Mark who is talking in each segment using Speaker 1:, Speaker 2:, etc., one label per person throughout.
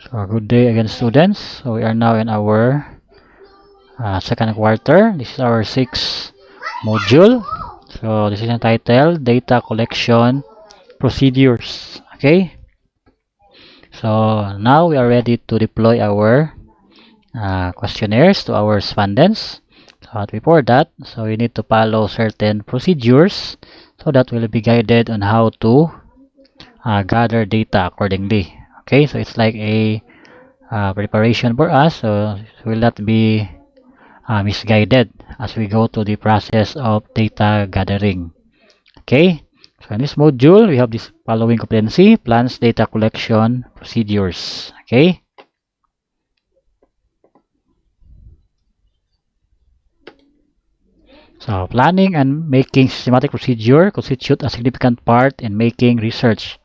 Speaker 1: So good day again, students. So we are now in our second quarter. This is our sixth module. So this is entitled Data Collection Procedures. Okay. So now we are ready to deploy our questionnaires to our respondents. But before that, so we need to follow certain procedures so that we'll be guided on how to gather data accordingly. Okay, so it's like a preparation for us, so it will not be misguided as we go to the process of data gathering. Okay, so in this module, we have this following competency: plans, data collection, procedures. Okay. So planning and making systematic procedure constitute a significant part in making research.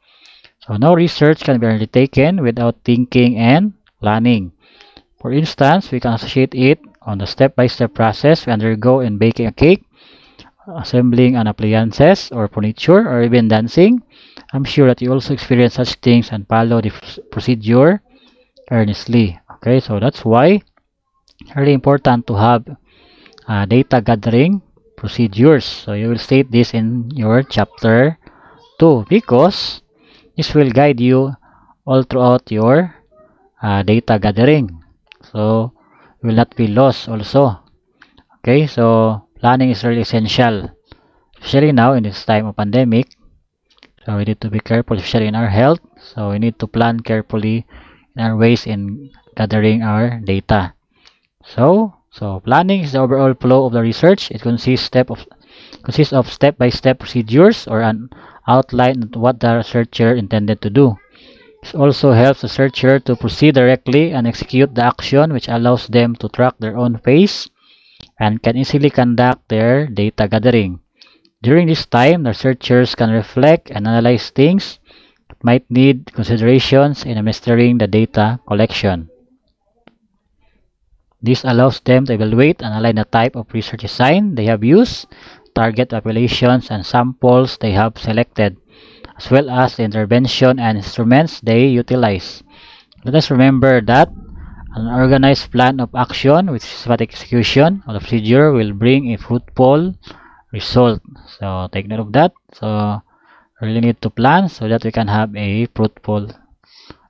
Speaker 1: So no research can be undertaken without thinking and planning. For instance, we can associate it on the step-by-step process we undergo in baking a cake, assembling an appliances or furniture, or even dancing. I'm sure that you also experience such things and follow the procedure earnestly. Okay, so that's why it's really important to have data gathering procedures. So you will state this in your chapter 2 because this will guide you all throughout your data gathering. So you will not be lost also. Okay, so planning is really essential, especially now in this time of pandemic. So we need to be careful, especially in our health. So we need to plan carefully in our ways in gathering our data. So planning is the overall flow of the research. It consists of step-by-step procedures or an outline of what the researcher intended to do. This also helps the researcher to proceed directly and execute the action, which allows them to track their own pace and can easily conduct their data gathering. During this time, the researchers can reflect and analyze things that might need considerations in administering the data collection. This allows them to evaluate and align the type of research design they have used, target populations and samples they have selected, as well as the intervention and instruments they utilize. Let us remember that an organized plan of action with systematic execution of the procedure will bring a fruitful result. So take note of that. So we really need to plan so that we can have a fruitful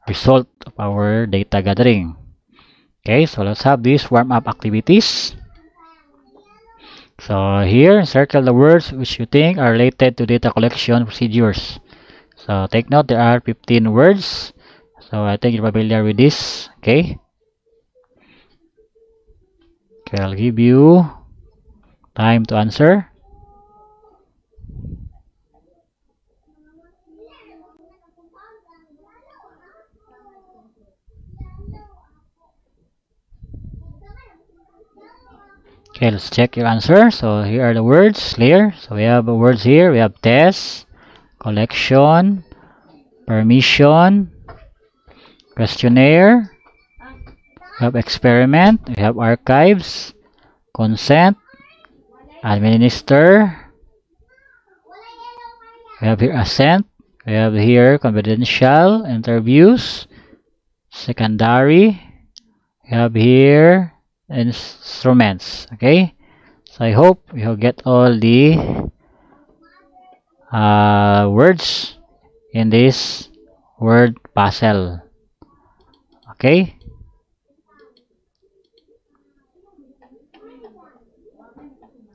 Speaker 1: result of our data gathering. Okay, so let's have these warm-up activities. So here, circle the words which you think are related to data collection procedures. So take note, there are 15 words. So I think you're familiar with this. Okay. Okay, I'll give you time to answer. Okay, let's check your answer. So here are the words clear. So we have words here. We have test, collection, permission, questionnaire, we have experiment, we have archives, consent, administer, we have here assent, we have here confidential, interviews, secondary, we have here instruments. Okay, so I hope you get all the words in this word puzzle. Okay,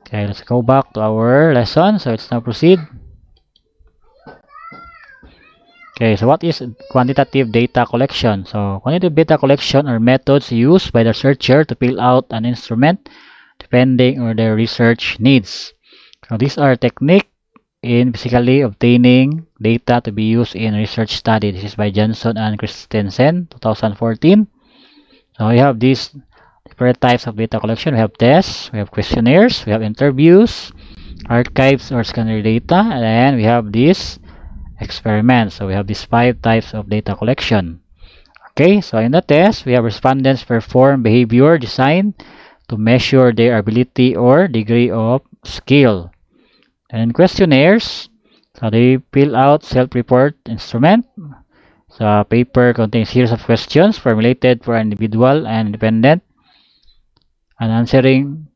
Speaker 1: okay, let's go back to our lesson. So let's now proceed. Okay, so what is quantitative data collection? So quantitative data collection are methods used by the researcher to fill out an instrument depending on their research needs. So these are techniques in basically obtaining data to be used in research study. This is by Johnson and Christensen, 2014. So we have these different types of data collection. We have tests, we have questionnaires, we have interviews, archives or secondary data, and then we have these experiments. So we have these 5 types of data collection. Okay, so in the test, we have respondents perform behavior design to measure their ability or degree of skill. And in questionnaires, so So they fill out self-report instrument. So paper contains series of questions formulated for an individual and independent and answering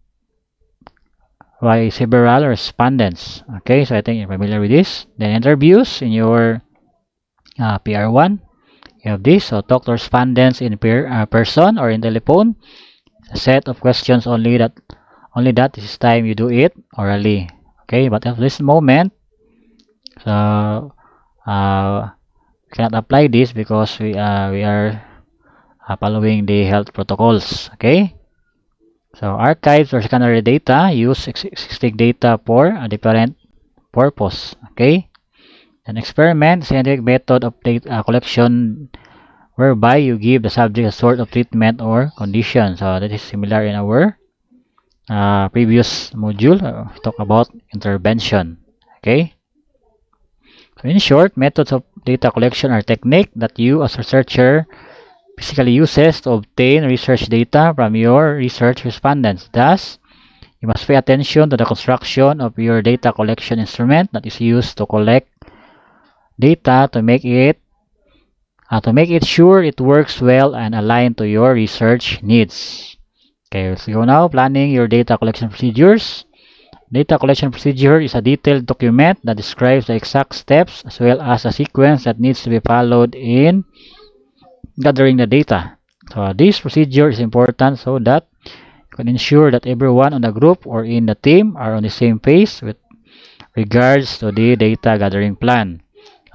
Speaker 1: by several respondents. Okay, so I think you're familiar with this. Then interviews in your PR1. You have this. So talk to respondents in person or in telephone. A set of questions only that this time you do it orally. Okay, but at this moment, so we cannot apply this because we are following the health protocols. Okay. So archives or secondary data use existing data for a different purpose. Okay. An experiment, scientific method of data collection whereby you give the subject a sort of treatment or condition. So that is similar in our previous module. We talk about intervention. Okay. So in short, methods of data collection are techniques that you as a researcher physically uses to obtain research data from your research respondents. Thus, you must pay attention to the construction of your data collection instrument that is used to collect data to make it sure it works well and aligned to your research needs. Okay, let's go now. Planning your data collection procedures. Data collection procedure is a detailed document that describes the exact steps as well as a sequence that needs to be followed in gathering the data. So this procedure is important so that you can ensure that everyone on the group or in the team are on the same page with regards to the data gathering plan.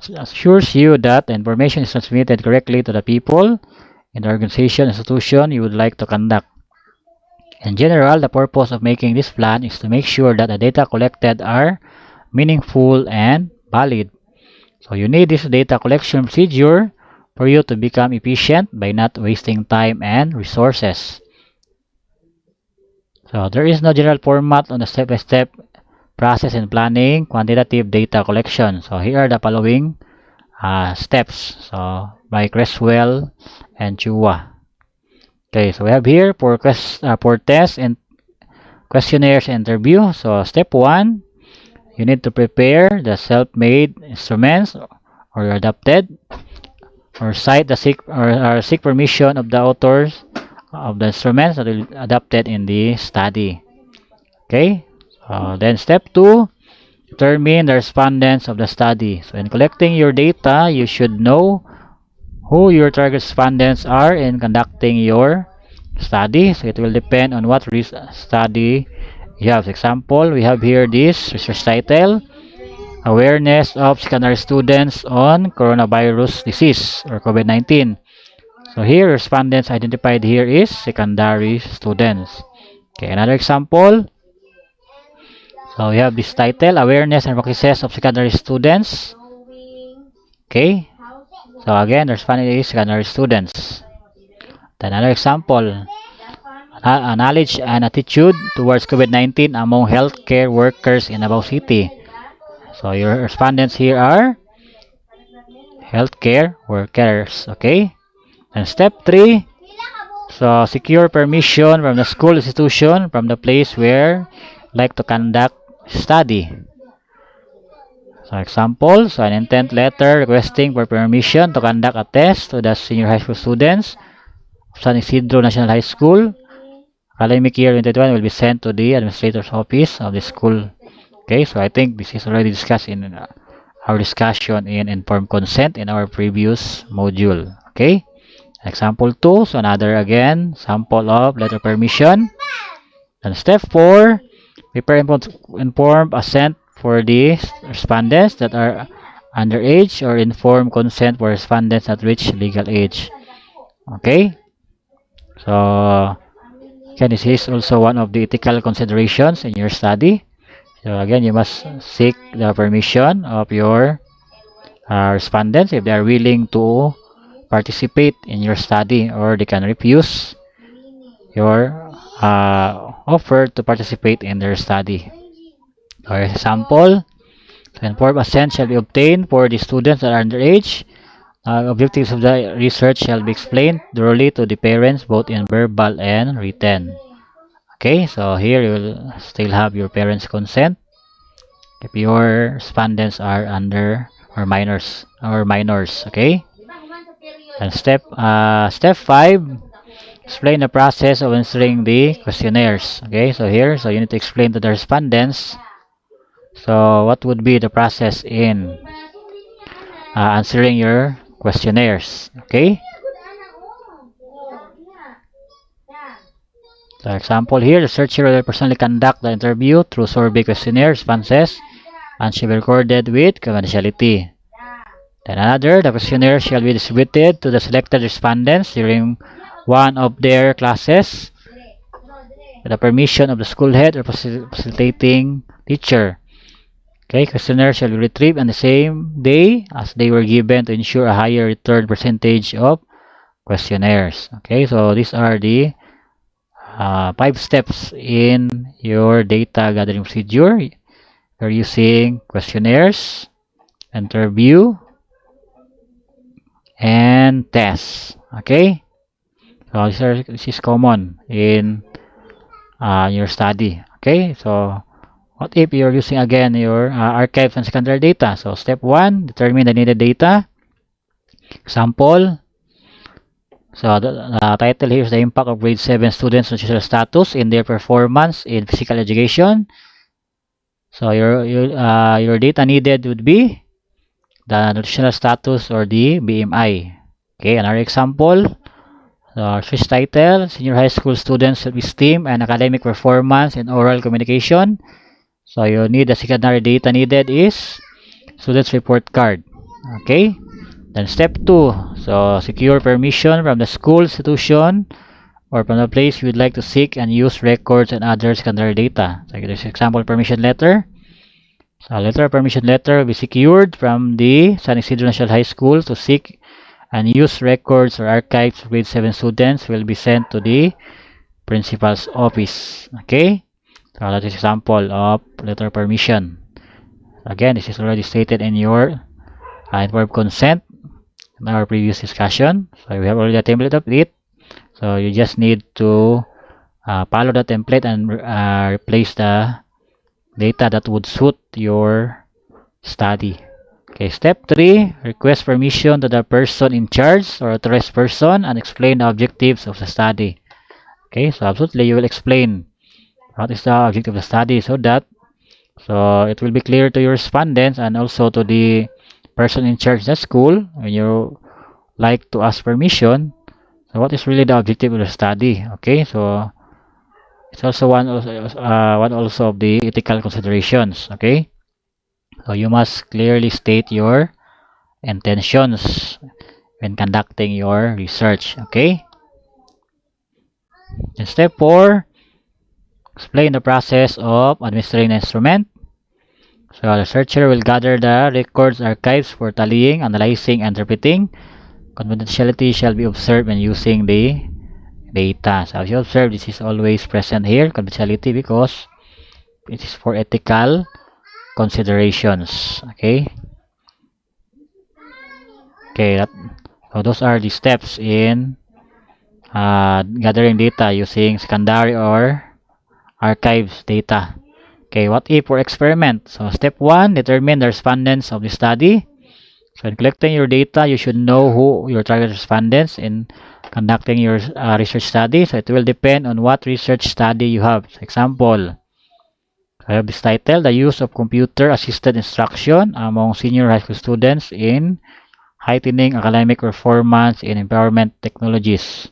Speaker 1: It assures you that the information is transmitted correctly to the people in the organization institution you would like to conduct. In general, the purpose of making this plan is to make sure that the data collected are meaningful and valid. So you need this data collection procedure for you to become efficient by not wasting time and resources. So there is no general format on the step-by-step process in planning quantitative data collection. So here are the following steps. So by Creswell and Chua. Okay, so we have here for tests and questionnaires interview. So step 1, you need to prepare the self-made instruments or adapted or cite the seek permission of the authors of the instruments that will adapted in the study. Okay, so then step 2, determine the respondents of the study. So in collecting your data, you should know who your target respondents are in conducting your study. So it will depend on what study you have. Example, we have here this research title, Awareness of Secondary Students on Coronavirus Disease or COVID-19. So here, respondents identified here is secondary students. Okay, another example. So we have this title, Awareness and Practices of Secondary Students. Okay, so again, the respondent is secondary students. Then another example, knowledge and attitude towards COVID-19 among healthcare workers in Davao City. So your respondents here are healthcare workers. Okay, and step 3, so secure permission from the school institution from the place where you like to conduct study. So example, so an intent letter requesting for permission to conduct a test to the senior high school students of San Isidro National High School. Academic year 2021 will be sent to the administrator's office of the school. Okay, so I think this is already discussed in our discussion in informed consent in our previous module. Okay, example 2, so another again sample of letter permission. And step 4, prepare informed assent for the respondents that are underage or informed consent for respondents that reach legal age. Okay, so again, this is also one of the ethical considerations in your study. So again, you must seek the permission of your respondents if they are willing to participate in your study, or they can refuse your offer to participate in their study. For example, informed assent shall be obtained for the students that are underage. Objectives of the research shall be explained thoroughly to the parents both in verbal and written. Okay, so here you will still have your parents' consent. if your respondents are under or minors. Okay. And step 5, explain the process of answering the questionnaires. Okay, so here, so you need to explain to the respondents. So what would be the process in answering your questionnaires? Okay. For example, here, the searcher will personally conduct the interview through survey questionnaire responses and shall be recorded with confidentiality. Then another, the questionnaire shall be distributed to the selected respondents during one of their classes with the permission of the school head or facilitating teacher. Okay, questionnaires shall be retrieved on the same day as they were given to ensure a higher return percentage of questionnaires. Okay, so these are the 5 steps in your data gathering procedure. You're using questionnaires, interview, and tests. Okay, so this is common in your study. Okay, so what if you're using again your archives and secondary data? So step 1, determine the needed data. Example, so the title here is the impact of grade 7 students on social status in their performance in physical education. So your data needed would be the nutritional status or the BMI. Okay, another example. First title, senior high school students self-esteem and academic performance in oral communication. So you need the secondary data needed is student's report card. Okay. Then step 2, so secure permission from the school institution or from the place you would like to seek and use records and other secondary data. So this example permission letter. So letter of permission letter will be secured from the San Isidro National High School to seek and use records or archives of grade 7 students will be sent to the principal's office. Okay, so that is example of letter of permission. Again, this is already stated in your informed consent in our previous discussion. So we have already a template of it. So you just need to follow the template and replace the data that would suit your study. Okay, step 3, request permission to the person in charge or authorized person and explain the objectives of the study. Okay, so absolutely you will explain what is the objective of the study so it will be clear to your respondents and also to the person in charge of the school when you like to ask permission. So what is really the objective of the study? Okay, so it's also one also of the ethical considerations. Okay, so you must clearly state your intentions when conducting your research. Okay. In step 4, explain the process of administering the instrument. So the researcher will gather the records archives for tallying, analyzing, and interpreting. Confidentiality shall be observed when using the data. So as you observe, this is always present here, confidentiality, because it is for ethical considerations. Okay. Okay. So those are the steps in gathering data using secondary or archives data. Okay, what if for experiment? So step 1, determine the respondents of the study. So in collecting your data, you should know who your target respondents in conducting your research study. So it will depend on what research study you have. For example, I have this title, the use of computer-assisted instruction among senior high school students in heightening academic performance in empowerment technologies.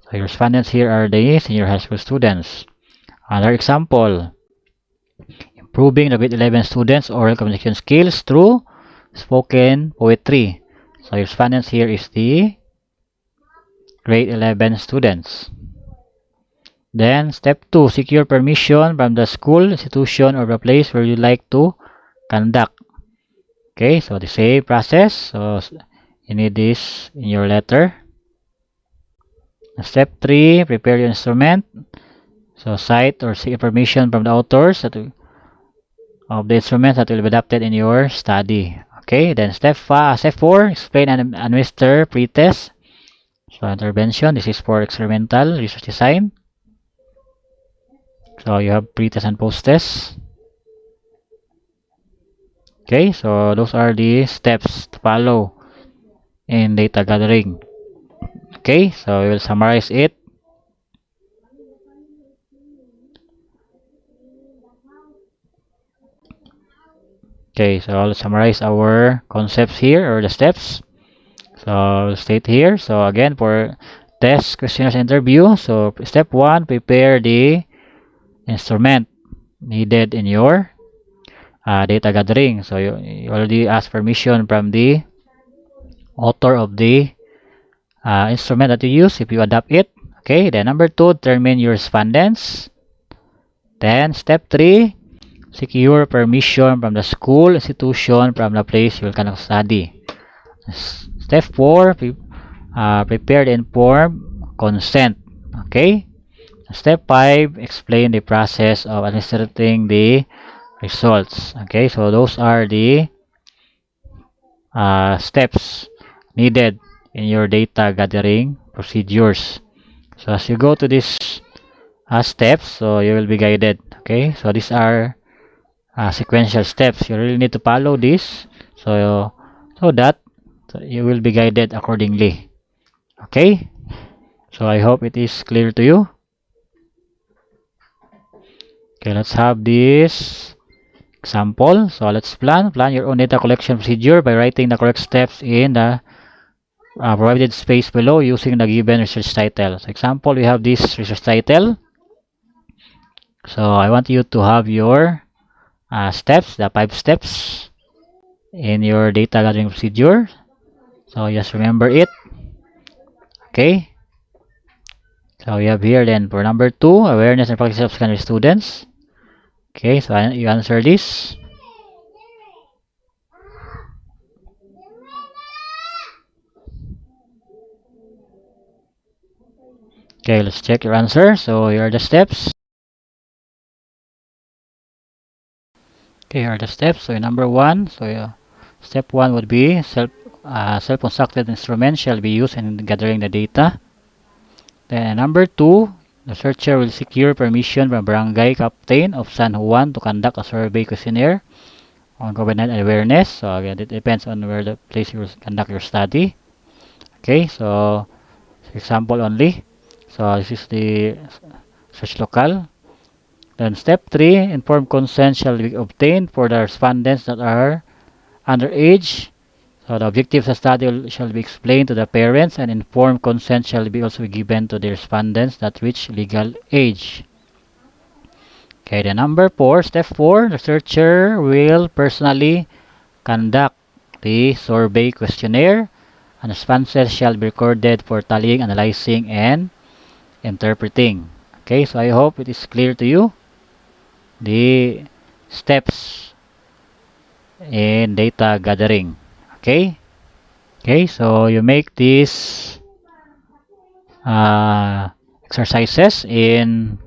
Speaker 1: So your respondents here are the senior high school students. Another example, improving the grade 11 students' oral communication skills through spoken poetry. So your respondents here is the grade 11 students. Then step 2, secure permission from the school, institution, or the place where you like to conduct. Okay, so the same process. So you need this in your letter. Step 3, prepare your instrument. So cite or seek permission from the authors of the instruments that will be adapted in your study. Okay, then step 4, explain and administer pretest. So intervention, this is for experimental research design. So you have pretest and post-test. Okay, so those are the steps to follow in data gathering. Okay, so we will summarize it. Okay, so I'll summarize our concepts here, or the steps. So I'll state here. So again, for test questionnaires interview, so step 1, prepare the instrument needed in your data gathering. So you already ask permission from the author of the instrument that you use if you adopt it. Okay, then number 2, determine your respondents. Then step 3, secure permission from the school, institution, from the place you will conduct study. Step 4, prepare the informed consent. Okay. Step 5, explain the process of administering the results. Okay, so those are the steps needed in your data gathering procedures. So as you go to these steps, so you will be guided. Okay, so these are sequential steps. You really need to follow this, so that you will be guided accordingly. Okay, so I hope it is clear to you. Okay, let's have this example. So let's plan your own data collection procedure by writing the correct steps in the provided space below using the given research title. So example, we have this research title. So I want you to have your steps, the 5 steps in your data gathering procedure. So just remember it. Okay. So we have here then for number 2, awareness and practice of secondary students. Okay, so you answer this. Okay, let's check your answer. So here are the steps. Okay, here are the steps. So number 1, so step 1 would be self-constructed instrument shall be used in gathering the data. Then number 2, the searcher will secure permission from barangay captain of San Juan to conduct a survey questionnaire on COVID-19 awareness. So again, it depends on where the place you will conduct your study. Okay, so example only. So this is the search local. Then step 3, informed consent shall be obtained for the respondents that are underage. So the objectives of the study shall be explained to the parents, and informed consent shall be also given to the respondents that reach legal age. Okay, the number 4, step 4, the researcher will personally conduct the survey questionnaire, and responses shall be recorded for tallying, analyzing, and interpreting. Okay, so I hope it is clear to you the steps in data gathering. Okay. Okay, so you make these exercises in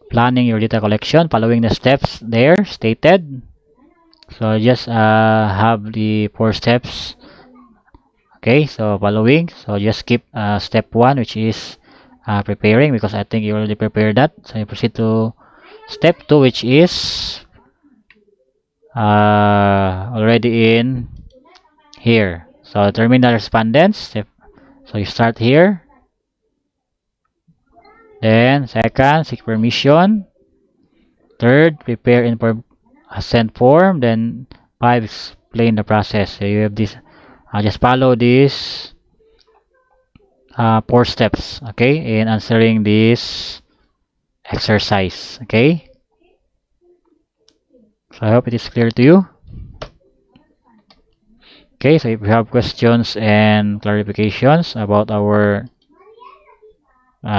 Speaker 1: planning your data collection following the steps there stated. So just have the 4 steps. Okay, so following. So just skip step 1, which is preparing, because I think you already prepared that. So you proceed to step 2, which is already in here. So terminal respondents. So you start here. Then second, seek permission. Third, prepare inform assent form. Then 5, explain the process. So you have this. Just follow these 4 steps. Okay, in answering this exercise. Okay. So I hope it is clear to you. Okay, so if you have questions and clarifications about our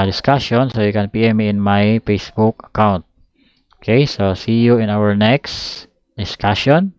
Speaker 1: discussion, so you can PM me in my Facebook account. Okay, so see you in our next discussion.